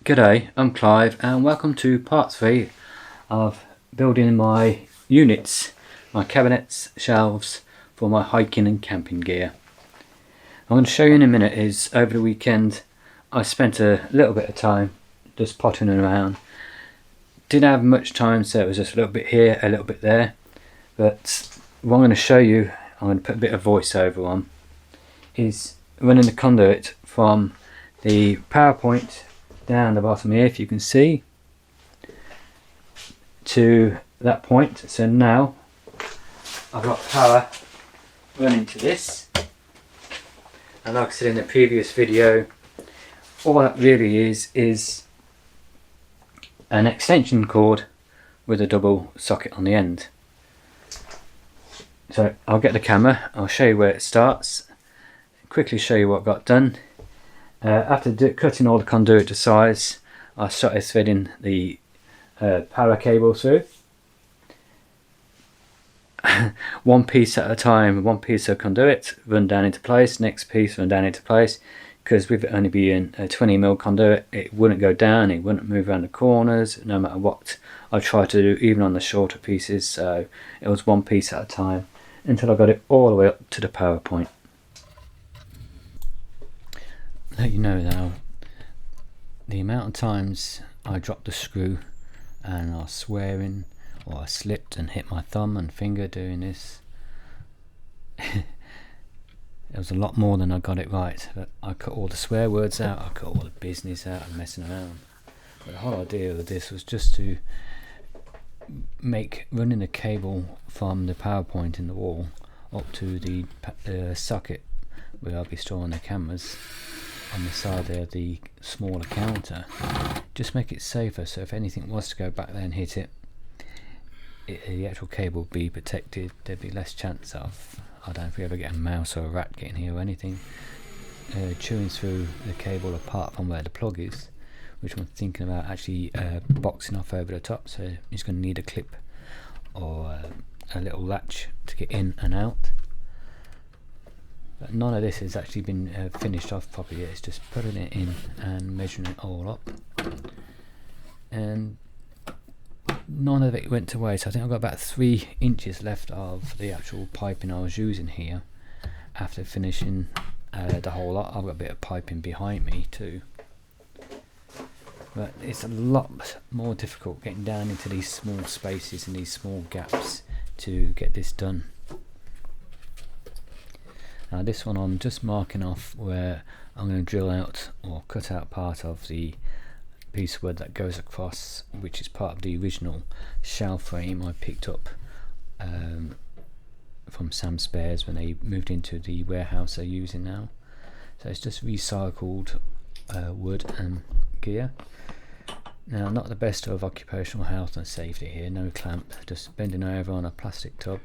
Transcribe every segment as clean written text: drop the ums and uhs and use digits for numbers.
G'day, I'm Clive and welcome to part 3 of building my units, my cabinets, shelves for my hiking and camping gear. I'm going to show you in a minute is over the weekend I spent a little bit of time just potting around. Didn't have much time, so it was just a little bit here, a little bit there, but what I'm going to show you, I'm going to put a bit of voiceover on, is running the conduit from the power point down the bottom here, if you can see, to that point. So now I've got power running to this, and like I said in the previous video, all that really is an extension cord with a double socket on the end. So I'll get the camera, I'll show you where it starts, quickly show you what got done. After cutting all the conduit to size, I started threading the power cable through. One piece at a time, one piece of conduit run down into place, next piece run down into place, because with it only being a 20mm conduit, it wouldn't go down, it wouldn't move around the corners no matter what I tried to do, even on the shorter pieces. So it was one piece at a time until I got it all the way up to the power point. Let you know now, the amount of times I dropped the screw and I was swearing, or I slipped and hit my thumb and finger doing this. It was a lot more than I got it right, but I cut all the swear words out, I cut all the business out and messing around. But the whole idea of this was just to make running the cable from the power point in the wall up to the socket where I'll be storing the cameras on the side there, the smaller counter, just make it safer, so if anything was to go back there and hit it, the actual cable would be protected. There'd be less chance of, I don't know if we ever get a mouse or a rat getting here or anything, chewing through the cable apart from where the plug is, which I'm thinking about actually boxing off over the top, so you're going to need a clip or a little latch to get in and out. But none of this has actually been finished off properly yet. It's just putting it in and measuring it all up, and none of it went to waste. I think I've got about 3 inches left of the actual piping I was using here after finishing the whole lot. I've got a bit of piping behind me too, but it's a lot more difficult getting down into these small spaces and these small gaps to get this done. Now this one I'm just marking off where I'm going to drill out or cut out part of the piece of wood that goes across, which is part of the original shelf frame I picked up from Sam Spares when they moved into the warehouse they're using now. So it's just recycled wood and gear. Now, not the best of occupational health and safety here, no clamp, just bending over on a plastic tub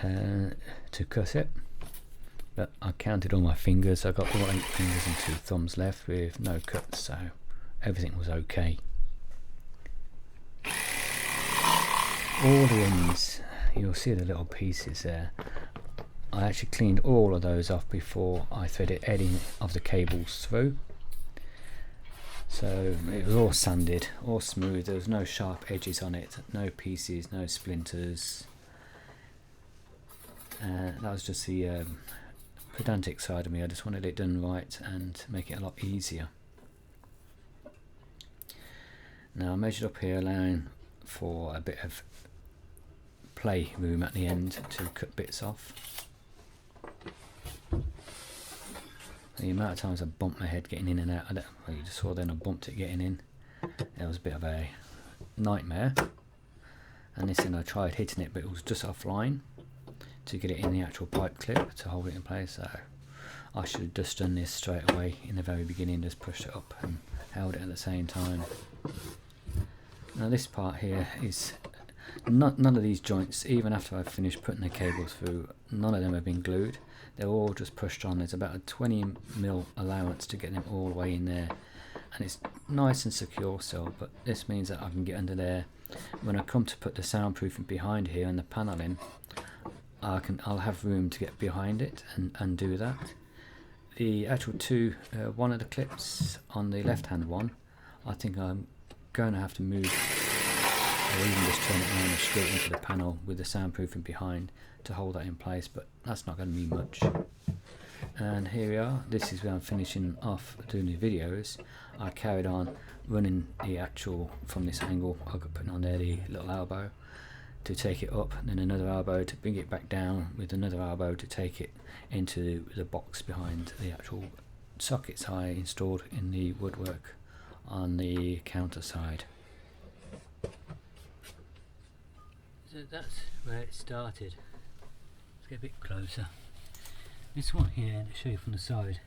to cut it. But I counted all my fingers, I got all 8 fingers and 2 thumbs left with no cuts, so everything was okay. All the ends, you'll see the little pieces there. I actually cleaned all of those off before I threaded any of the cables through. So it was all sanded, all smooth, there was no sharp edges on it, no pieces, no splinters. That was just the pedantic side of me. I just wanted it done right and make it a lot easier. Now I measured up here, allowing for a bit of play room at the end to cut bits off. The amount of times I bumped my head getting in and out, well, you just saw then I bumped it getting in. It was a bit of a nightmare. And this thing I tried hitting it, but it was just offline to get it in the actual pipe clip to hold it in place. So I should have just done this straight away in the very beginning, just pushed it up and held it at the same time. Now this part here is none of these joints, even after I've finished putting the cables through, none of them have been glued. They're all just pushed on. There's about a 20mm allowance to get them all the way in there, and it's nice and secure still, but this means that I can get under there. When I come to put the soundproofing behind here and the panelling, I'll have room to get behind it and do that. The actual one of the clips on the left hand one I think I'm going to have to move, or even just turn it around straight into the panel with the soundproofing behind to hold that in place, but that's not going to be much. And here we are. This is where I'm finishing off doing the videos. I carried on running the actual from this angle. I got putting on there the little elbow to take it up, then another elbow to bring it back down, with another elbow to take it into the box behind the actual sockets I installed in the woodwork on the counter side. So that's where it started. Let's get a bit closer. This one here, to show you from the side,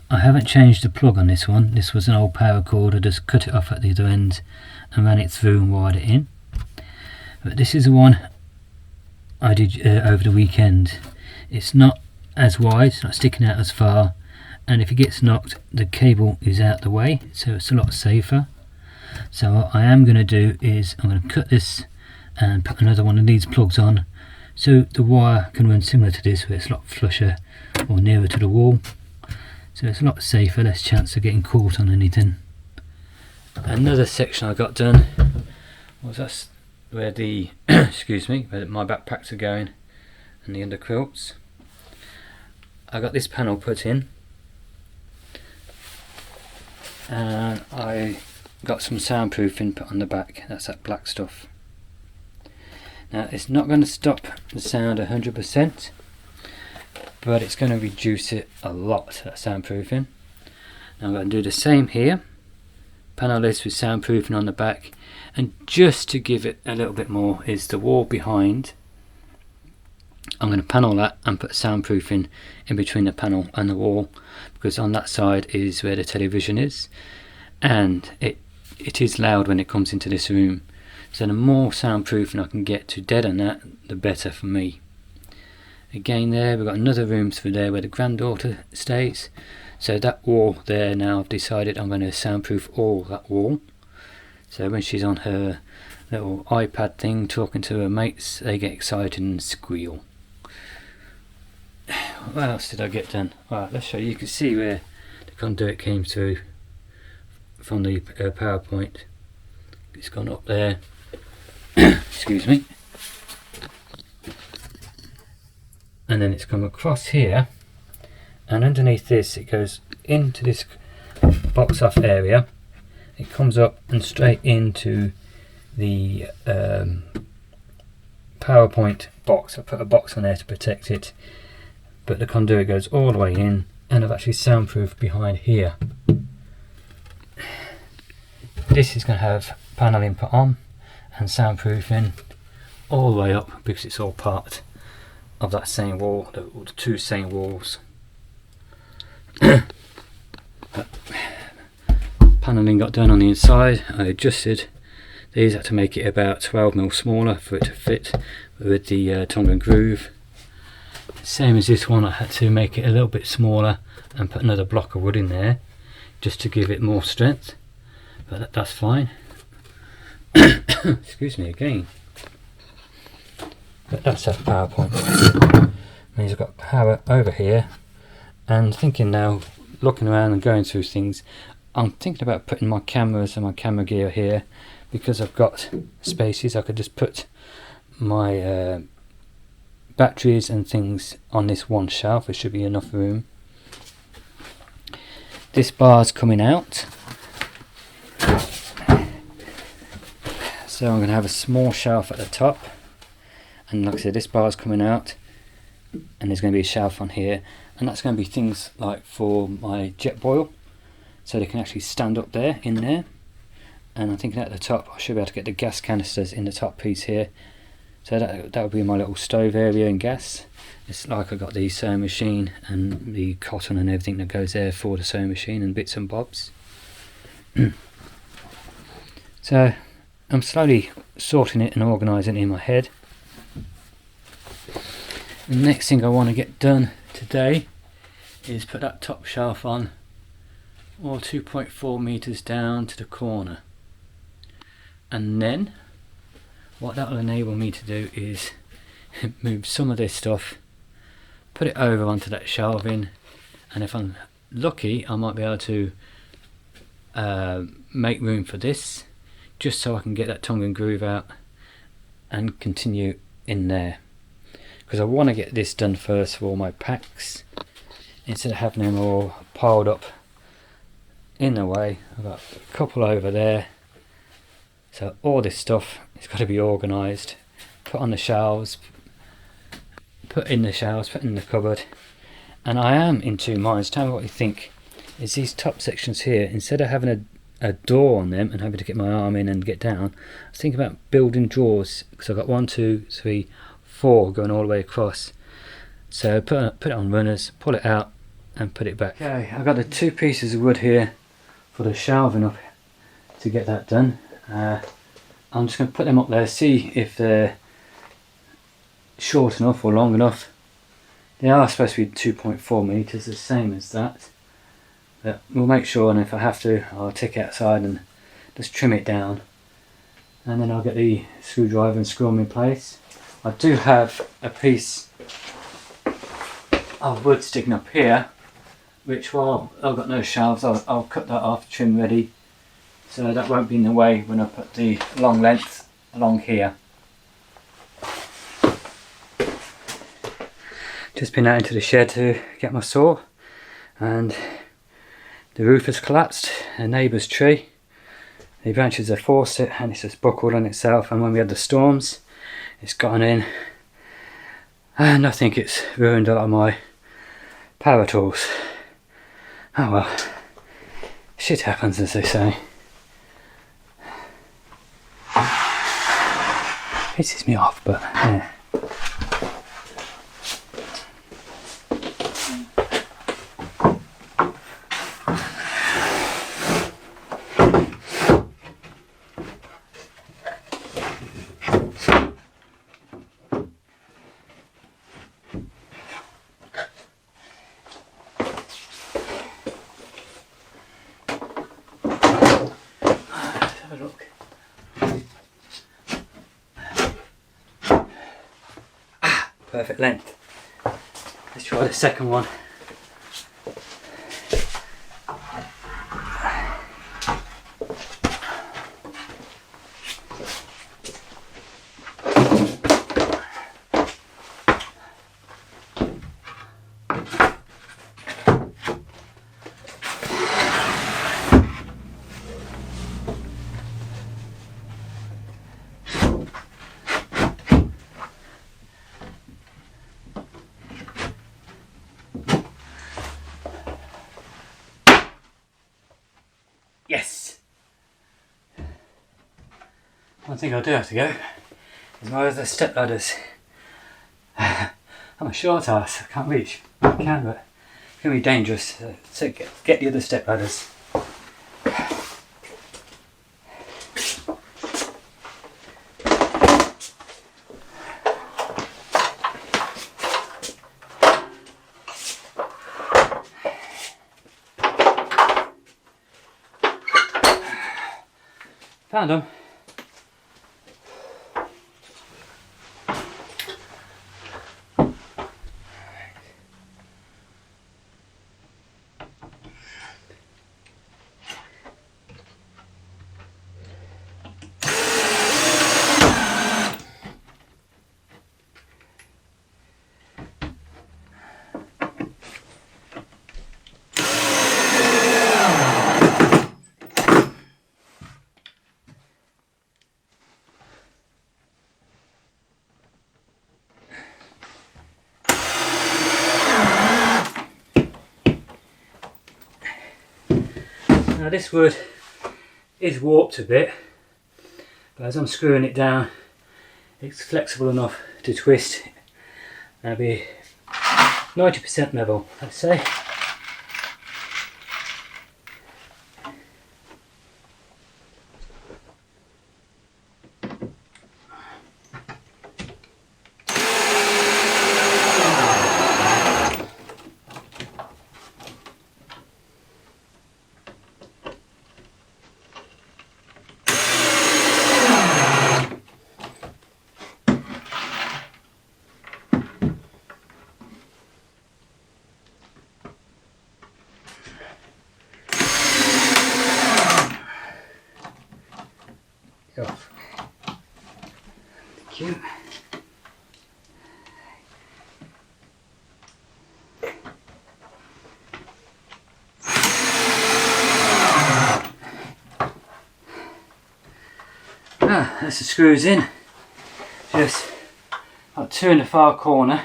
I haven't changed the plug on this one. This was an old power cord. I just cut it off at the other end and ran it through and wired it in. But this is the one I did over the weekend. It's not as wide, it's not sticking out as far, and if it gets knocked the cable is out the way, so it's a lot safer. So what I am going to do is I'm going to cut this and put another one of these plugs on, so the wire can run similar to this, where it's a lot flusher or nearer to the wall, so it's a lot safer, less chance of getting caught on anything. Another section I got done was that's where the excuse me, where my backpacks are going and the under quilts. I got this panel put in, and I got some soundproofing put on the back. That's that black stuff. Now it's not going to stop the sound 100%, but it's going to reduce it a lot, that soundproofing. Now I'm going to do the same here, panel this with soundproofing on the back, and just to give it a little bit more is the wall behind. I'm going to panel that and put soundproofing in between the panel and the wall, because on that side is where the television is, and it is loud when it comes into this room, so the more soundproofing I can get to deaden that, the better for me. Again there, we've got another room through there where the granddaughter stays, so that wall there, now I've decided I'm going to soundproof all that wall. So when she's on her little iPad thing talking to her mates, they get excited and squeal. What else did I get done? Right, let's show you. You can see where the conduit came through from the PowerPoint. It's gone up there. Excuse me. And then it's come across here, and underneath this it goes into this box off area. It comes up and straight into the PowerPoint box. I put a box on there to protect it, but the conduit goes all the way in, and I've actually soundproofed behind here. This is going to have paneling put on and soundproofing all the way up, because it's all part of that same wall, the two same walls. Paneling got done on the inside. I adjusted these, had to make it about 12mm smaller for it to fit with the tongue and groove. Same as this one, I had to make it a little bit smaller and put another block of wood in there just to give it more strength, but that's fine. Excuse me again. But that's that PowerPoint. Means I've got power over here, and thinking now, looking around and going through things, I'm thinking about putting my cameras and my camera gear here, because I've got spaces. I could just put my batteries and things on this one shelf. There should be enough room. This bar's coming out, so I'm going to have a small shelf at the top, and like I said, this bar's coming out, and there's going to be a shelf on here, and that's going to be things like for my jet boil, so they can actually stand up there in there. And I'm thinking at the top I should be able to get the gas canisters in the top piece here, so that will be my little stove area and gas. It's like I got the sewing machine and the cotton and everything that goes there for the sewing machine and bits and bobs. So I'm slowly sorting it and organising it in my head. The next thing I want to get done today is put that top shelf on, or 2.4 meters down to the corner, and then what that will enable me to do is move some of this stuff, put it over onto that shelving, and if I'm lucky I might be able to make room for this, just so I can get that tongue and groove out and continue in there, because I want to get this done first for all my packs instead of having them all piled up in the way. I've got a couple over there, so all this stuff has got to be organised, put on the shelves, put in the cupboard. And I am in two minds. Tell me what you think. Is these top sections here, instead of having a door on them and having to get my arm in and get down, I was thinking about building drawers, because I've got 1, 2, 3, 4 going all the way across. So put it on runners, pull it out and put it back. Okay, I've got the 2 pieces of wood here for the shelving up to get that done. I'm just going to put them up there, see if they're short enough or long enough. They are supposed to be 2.4 meters, the same as that. But we'll make sure, and if I have to, I'll take it outside and just trim it down. And then I'll get the screwdriver and screw them in place. I do have a piece of wood sticking up here, which, while I've got no shelves, I'll cut that off, trim ready, so that won't be in the way when I put the long length along here. Just been out into the shed to get my saw, and the roof has collapsed. A neighbour's tree, the branches have forced it and it's just buckled on itself, and when we had the storms it's gotten in, and I think it's ruined a lot of my power tools. Oh well, shit happens, as they say. Pisses me off, but yeah. Perfect length. Let's try the second one. Yes! One thing I do have to go is one of the step ladders. I'm a short ass, I can't reach. I can, but it's going to be dangerous. So get the other step ladders. Found them. Now this wood is warped a bit, but as I'm screwing it down, it's flexible enough to twist. That'll be 90% level, let's say. Thank you. That's the screws in. Just got two in the far corner,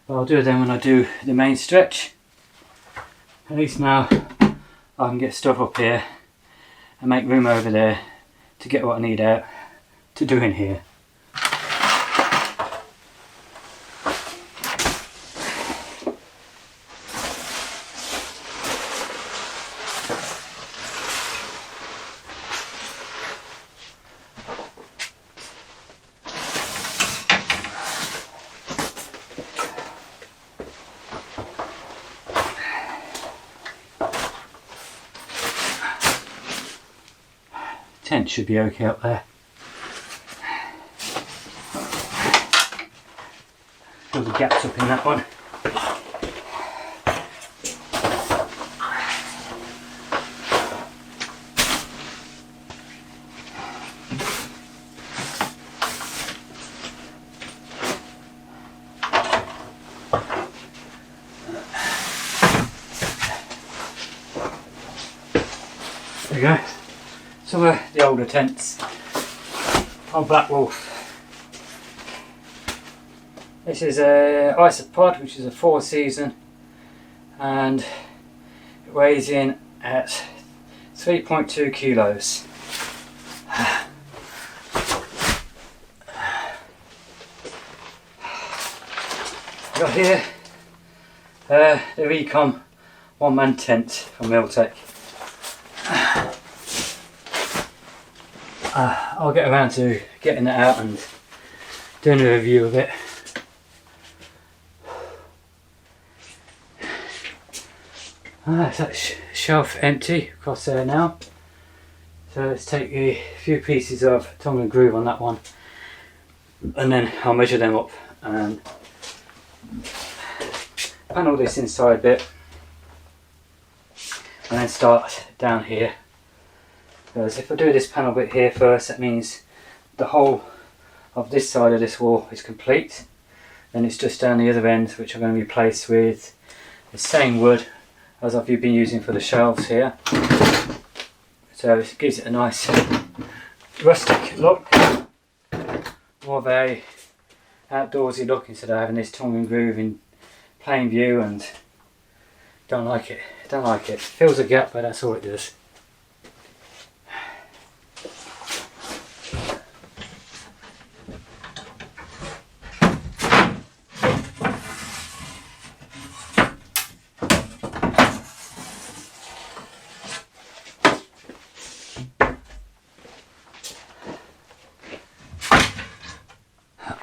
but I'll do them when I do the main stretch. At least now I can get stuff up here and make room over there to get what I need out to do in here. Tent should be okay up there. Fill the gaps up in that one. There we go. Some of the older tents on Black Wolf. This is a isopod, which is a 4-season, and it weighs in at 3.2 kilos. Got here the Recon one-man tent from Miltech. I'll get around to getting that out and doing a review of it. That's that shelf empty across there now. So let's take a few pieces of tongue and groove on that one, and then I'll measure them up and panel this inside bit, and then start down here. Because if I do this panel bit here first, that means the whole of this side of this wall is complete. Then it's just down the other end, which I'm going to replace with the same wood as I've been using for the shelves here. So it gives it a nice rustic look, more of a outdoorsy look instead of having this tongue and groove in plain view, and don't like it. Don't like it. Fills a gap, but that's all it does.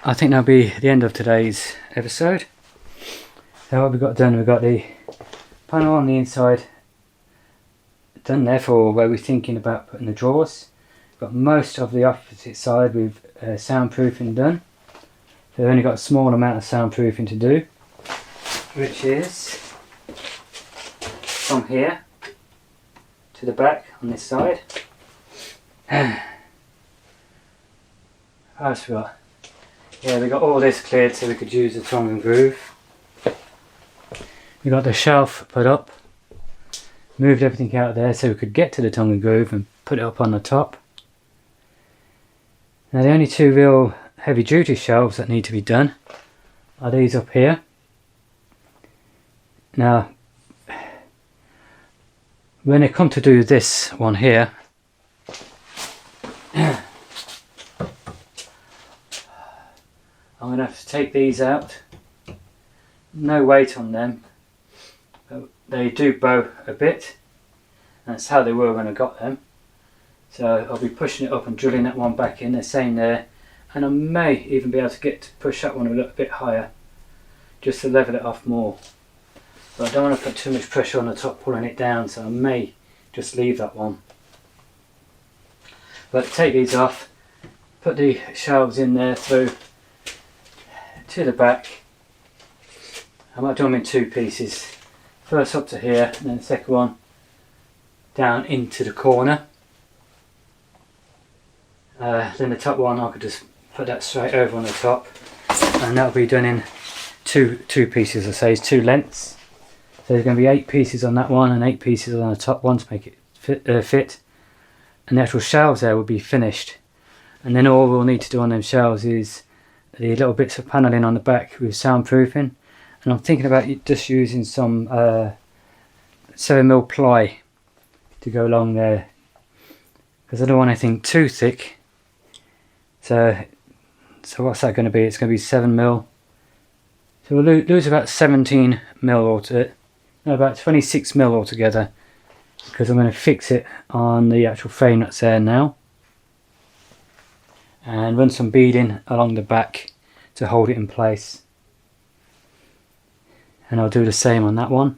I think that'll be the end of today's episode. So what we've got done, we've got the panel on the inside done there for where we're thinking about putting the drawers. We've got most of the opposite side with soundproofing done. So we've only got a small amount of soundproofing to do, which is from here to the back on this side. What else we got? Yeah, we got all this cleared so we could use the tongue and groove. We got the shelf put up, moved everything out of there so we could get to the tongue and groove and put it up on the top. Now the only two real heavy duty shelves that need to be done are these up here. Now when it come to do this one here, I'm going to have to take these out. No weight on them. They do bow a bit. That's how they were when I got them. So I'll be pushing it up and drilling that one back in. They're same there. And I may even be able to get to push that one a little bit higher, just to level it off more. But I don't want to put too much pressure on the top pulling it down, so I may just leave that one. But take these off, put the shelves in there through to the back. I might do them in two pieces. First up to here, and then the second one down into the corner. Then the top one I could just put that straight over on the top, and that'll be done in two pieces. I say it's 2 lengths. So there's going to be 8 pieces on that one and 8 pieces on the top one to make it fit. And the actual shelves there will be finished. And then all we'll need to do on them shelves is the little bits of panelling on the back with soundproofing. And I'm thinking about just using some 7mm ply to go along there, because I don't want anything too thick. So what's that going to be? It's going to be 7mm. So we'll lose about 17mm altogether. No, about 26mm altogether, because I'm going to fix it on the actual frame that's there now, and run some beading along the back to hold it in place. And I'll do the same on that one.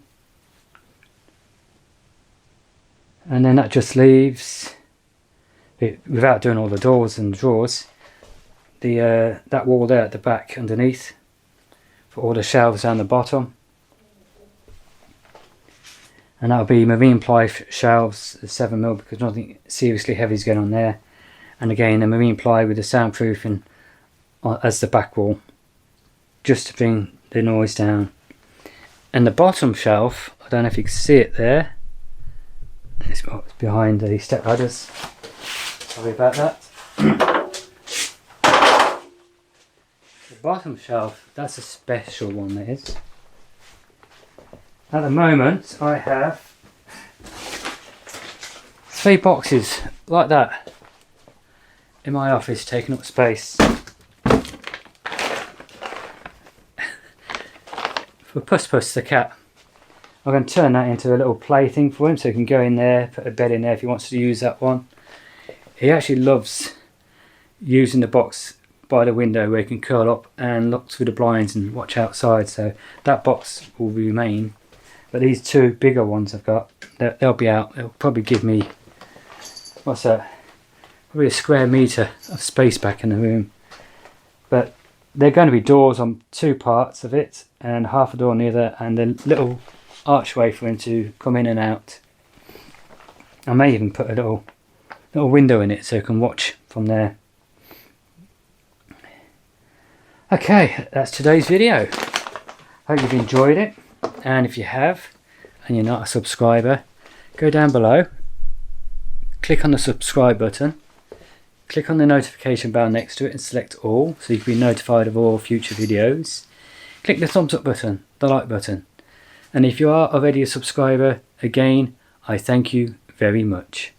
And then that just leaves, without doing all the doors and drawers, that wall there at the back underneath for all the shelves down the bottom. And that'll be marine ply shelves, 7mm, because nothing seriously heavy is going on there. And again, the marine ply with the soundproofing as the back wall, just to bring the noise down. And the bottom shelf, I don't know if you can see it there, it's behind the step ladders. Sorry about that. The bottom shelf, that's a special one, that is. At the moment, I have 3 boxes like that in my office, taking up space. For Puss Puss the cat, I'm going to turn that into a little plaything for him, so he can go in there, put a bed in there if he wants to use that one. He actually loves using the box by the window where he can curl up and look through the blinds and watch outside, so that box will remain. But these 2 bigger ones I've got, they'll be out. They'll probably give me, what's that, probably a square metre of space back in the room. But they're going to be doors on 2 parts of it, and half a door on the other, and a little archway for him to come in and out. I may even put a little window in it so he can watch from there. Okay, that's today's video. Hope you've enjoyed it. And if you have, and you're not a subscriber, go down below, click on the subscribe button, click on the notification bell next to it and select all, so you can be notified of all future videos. Click the thumbs up button, the like button, and if you are already a subscriber, again, I thank you very much.